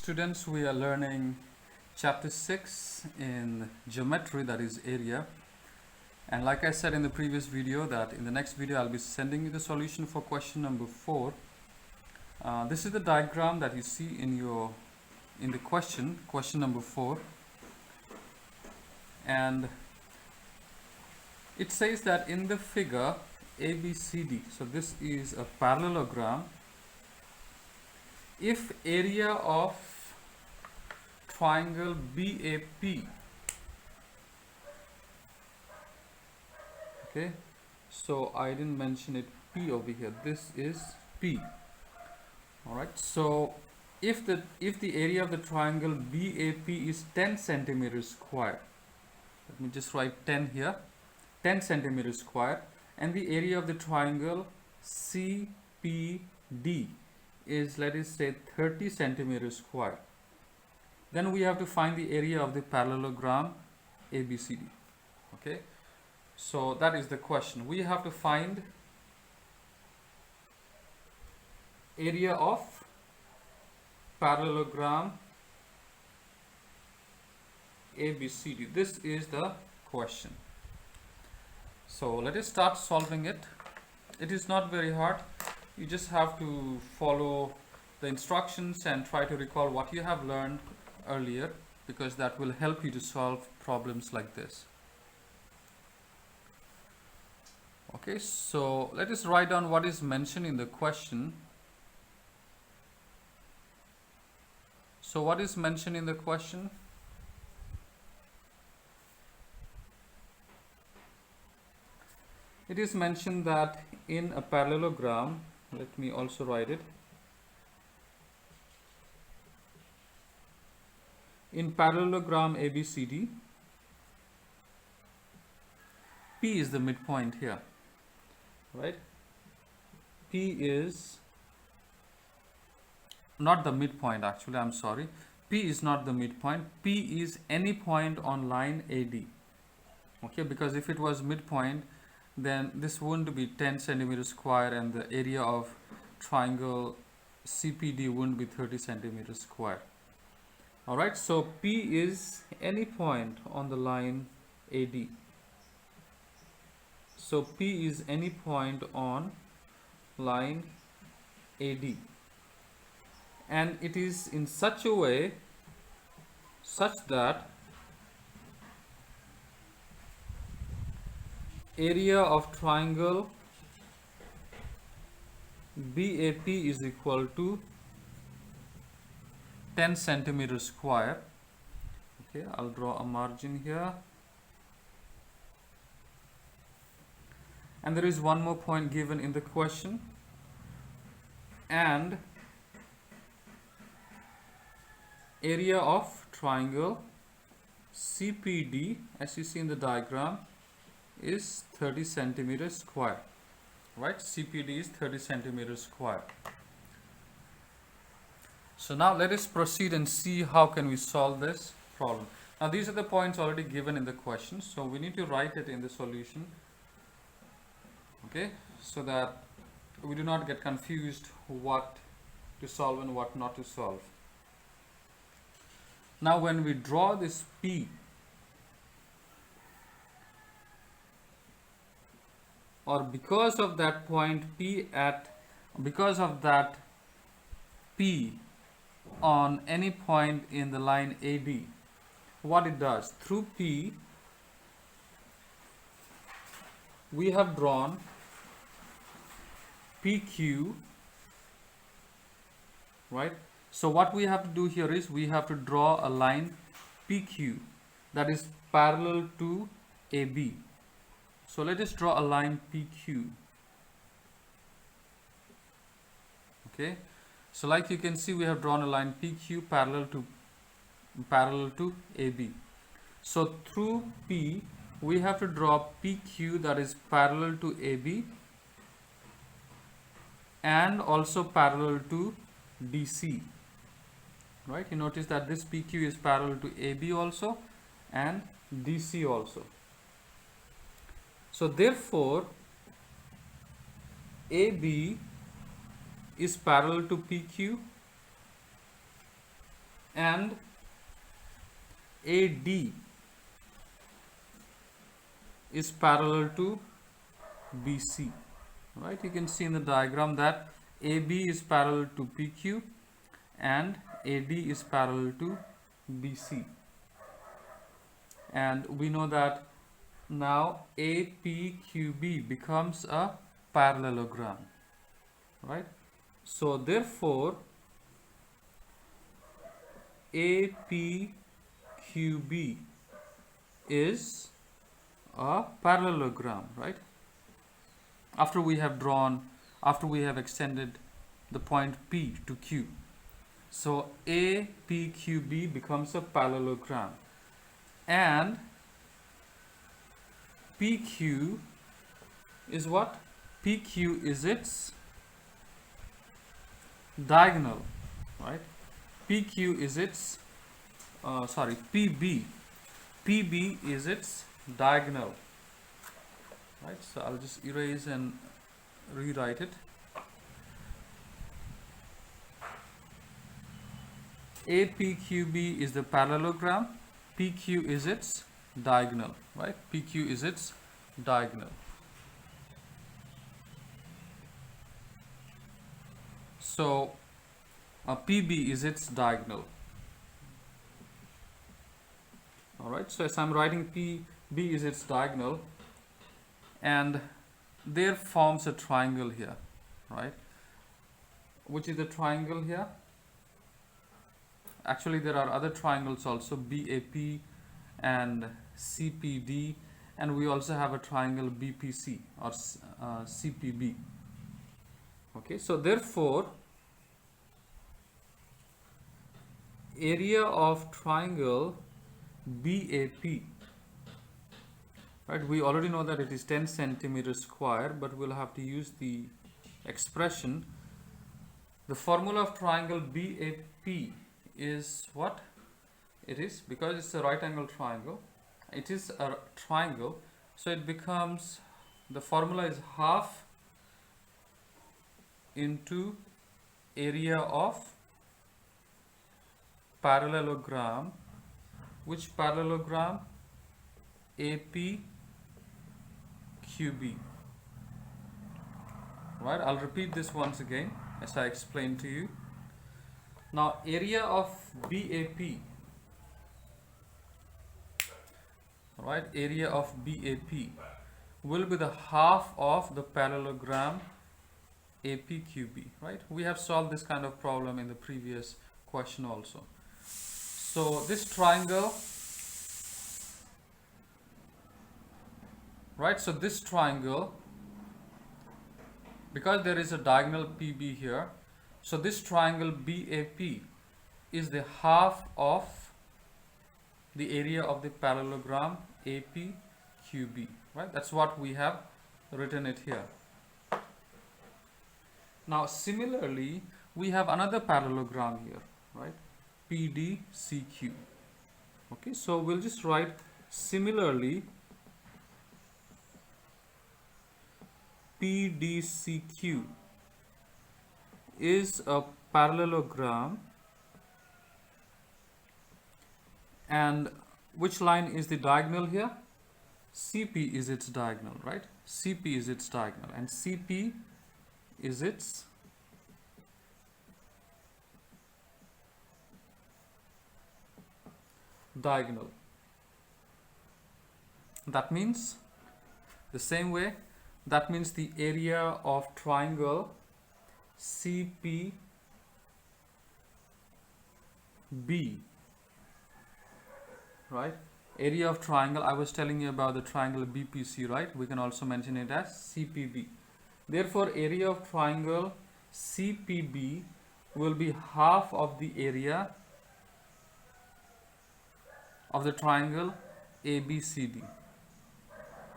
Students, we are learning chapter 6 in geometry, that is area. And like I said in the previous video, that in the next video I'll be sending you the solution for question number 4. This is the diagram that you see in the question number 4. And it says that in the figure ABCD, so this is a parallelogram. If area of triangle BAP, okay, so I didn't mention it P over here, this is P. Alright, so if the area of the triangle BAP is 10 centimeters square, let me just write 10 here, 10 centimeters square, and the area of the triangle CPD is, let us say, 30 centimeters square, then we have to find the area of the parallelogram ABCD. Okay, so that is the question. We have to find area of parallelogram ABCD. This is the question. So let us start solving it. It is not very hard. You just have to follow the instructions and try to recall what you have learned earlier, because that will help you to solve problems like this. Okay, so let us write down what is mentioned in the question. So what is mentioned in the question? It is mentioned that in a parallelogram, let me also write it. In parallelogram ABCD, P is the midpoint here, right? P is not the midpoint, actually, I'm sorry. P is not the midpoint. P is any point on line AD. Okay, because if it was midpoint, then this wouldn't be 10 centimeters square and the area of triangle CPD wouldn't be 30 centimeters square. Alright, so P is any point on the line AD. So P is any point on line AD. And it is in such a way such that area of triangle BAP is equal to 10 centimeters square. Okay, I'll draw a margin here. And there is one more point given in the question. And area of triangle CPD, as you see in the diagram, is 30 centimeters square. Right? CPD is 30 centimeters square. So now let us proceed and see how can we solve this problem. Now these are the points already given in the question, so we need to write it in the solution. Okay, so that we do not get confused what to solve and what not to solve. Now when we draw this P, or because of that point P because of that P on any point in the line AD, what it does, through P we have drawn PQ, right? So what we have to do here is we have to draw a line PQ that is parallel to AB. So let us draw a line PQ. Okay, so like you can see, we have drawn a line PQ parallel to AB. So through P we have to draw PQ that is parallel to AB and also parallel to DC. Right, you notice that this PQ is parallel to AB also and DC also. So therefore AB is parallel to PQ and AD is parallel to BC. Right, you can see in the diagram that AB is parallel to PQ and AD is parallel to BC. And we know that now APQB becomes a parallelogram, right? So therefore APQB is a parallelogram, right? After we have extended the point P to Q. So APQB becomes a parallelogram, and PQ is what? PQ is its diagonal, right? PQ is its PB is its diagonal, right? So I'll just erase and rewrite it. APQB is the parallelogram, PQ is its diagonal, right? PQ is its diagonal. So PB is its diagonal. Alright, so as I'm writing PB is its diagonal, and there forms a triangle here, right? Which is the triangle here? Actually, there are other triangles also, BAP and CPD, and we also have a triangle BPC or CPB. Okay, so therefore area of triangle BAP, right, we already know that it is 10 centimeters square, but we'll have to use the expression. The formula of triangle BAP is what? It is, because it's a right angle triangle, it is a triangle, so it becomes, the formula is half into area of parallelogram. Which parallelogram? APQB. Right, I'll repeat this once again as I explained to you. Now area of BAP, right, area of BAP will be the half of the parallelogram APQB, right? We have solved this kind of problem in the previous question also. So this triangle, right, so this triangle, because there is a diagonal PB here, so this triangle BAP is the half of the area of the parallelogram APQB, right? That's what we have written it here. Now similarly, we have another parallelogram here, right? PDCQ. Okay, so we'll just write similarly PDCQ is a parallelogram, and which line is the diagonal here? CP is its diagonal, right? CP is its diagonal, and CP is its diagonal. That means the same way, that means the area of triangle CPB, right? Area of triangle, I was telling you about the triangle BPC, right? We can also mention it as CPB. Therefore area of triangle CPB will be half of the area of the triangle ABCD,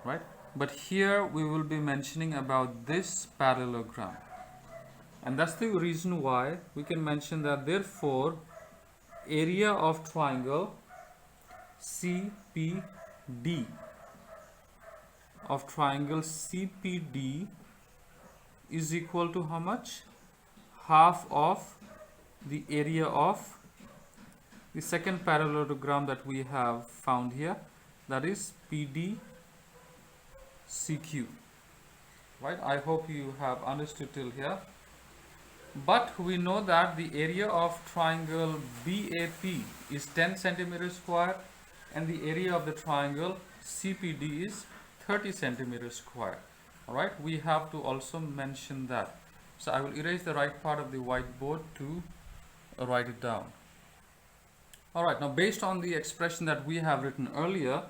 right? But here we will be mentioning about this parallelogram, and that's the reason why we can mention that therefore area of triangle CPD of triangle CPD is equal to how much? Half of the area of the second parallelogram that we have found here, that is PDCQ. Right, I hope you have understood till here. But we know that the area of triangle BAP is 10 centimeters square and the area of the triangle CPD is 30 centimeters square. Alright, we have to also mention that. So I will erase the right part of the whiteboard to write it down. Alright, now based on the expression that we have written earlier,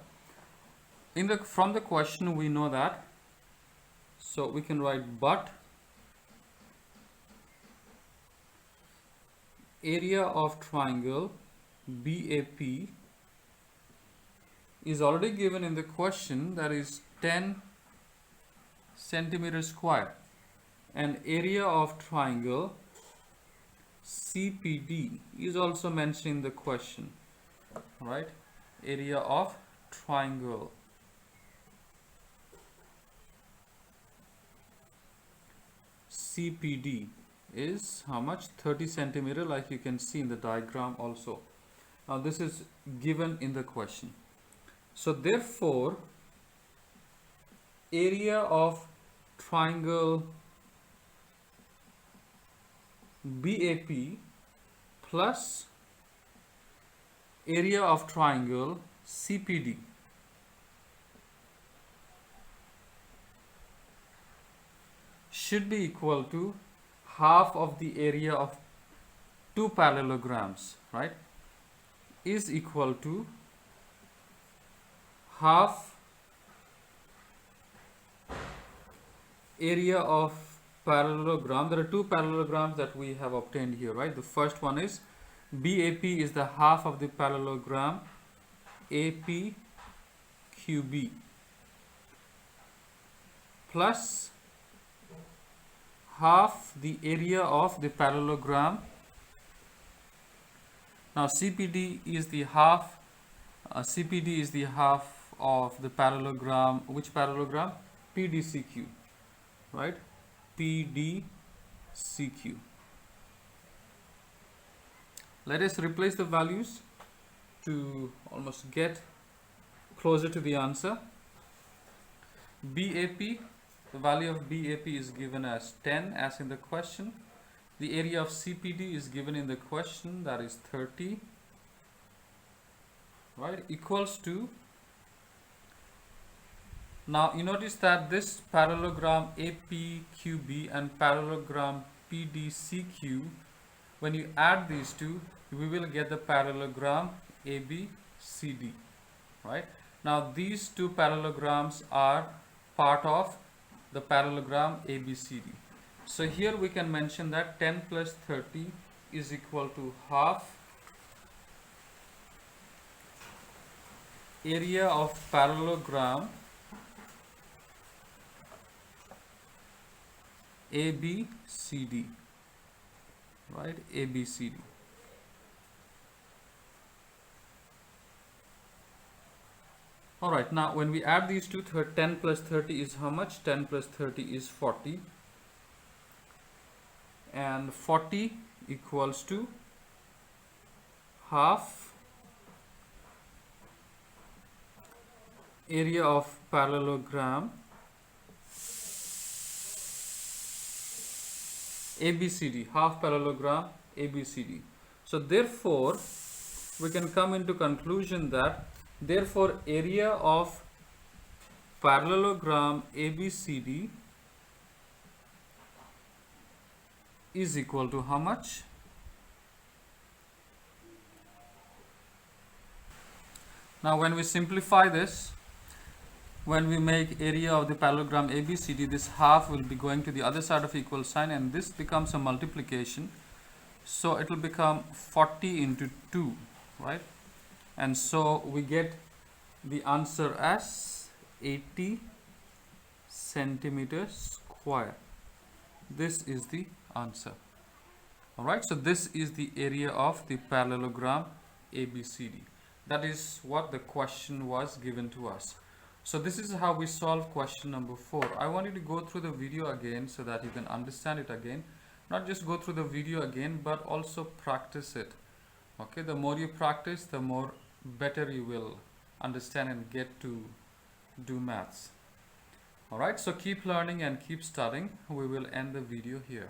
from the question we know that, so we can write but area of triangle BAP is already given in the question, that is 10 centimeters square, and area of triangle CPD is also mentioned in the question. Right, area of triangle CPD is how much? 30 centimeter, like you can see in the diagram also. Now this is given in the question. So therefore area of triangle BAP plus area of triangle CPD should be equal to half of the area of two parallelograms, right? Is equal to half area of parallelogram. There are two parallelograms that we have obtained here, right? The first one is BAP is the half of the parallelogram APQB plus half the area of the parallelogram. Now CPD is the half of the parallelogram. Which parallelogram? PDCQ, right? PDCQ. Let us replace the values to almost get closer to the answer. BAP, the value of BAP is given as 10 as in the question. The area of CPD is given in the question, that is 30, right, equals to, now you notice that this parallelogram APQB and parallelogram PDCQ, when you add these two, we will get the parallelogram ABCD, right? Now these two parallelograms are part of the parallelogram ABCD. So here we can mention that 10 plus 30 is equal to half area of parallelogram ABCD, right? ABCD. Alright, now when we add these two, 10 plus 30 is how much? 10 plus 30 is 40. And 40 equals to half area of parallelogram ABCD, half parallelogram ABCD. So therefore we can come into conclusion that therefore area of parallelogram ABCD is equal to how much? Now when we simplify this, when we make area of the parallelogram ABCD, this half will be going to the other side of equal sign and this becomes a multiplication. So it will become 40 into 2, right? And so we get the answer as 80 centimeters square. This is the answer. Alright, so this is the area of the parallelogram ABCD. That is what the question was given to us. So this is how we solve question number 4. I want you to go through the video again so that you can understand it again. Not just go through the video again, but also practice it. Okay, the more you practice, the more better you will understand and get to do maths. Alright, so keep learning and keep studying. We will end the video here.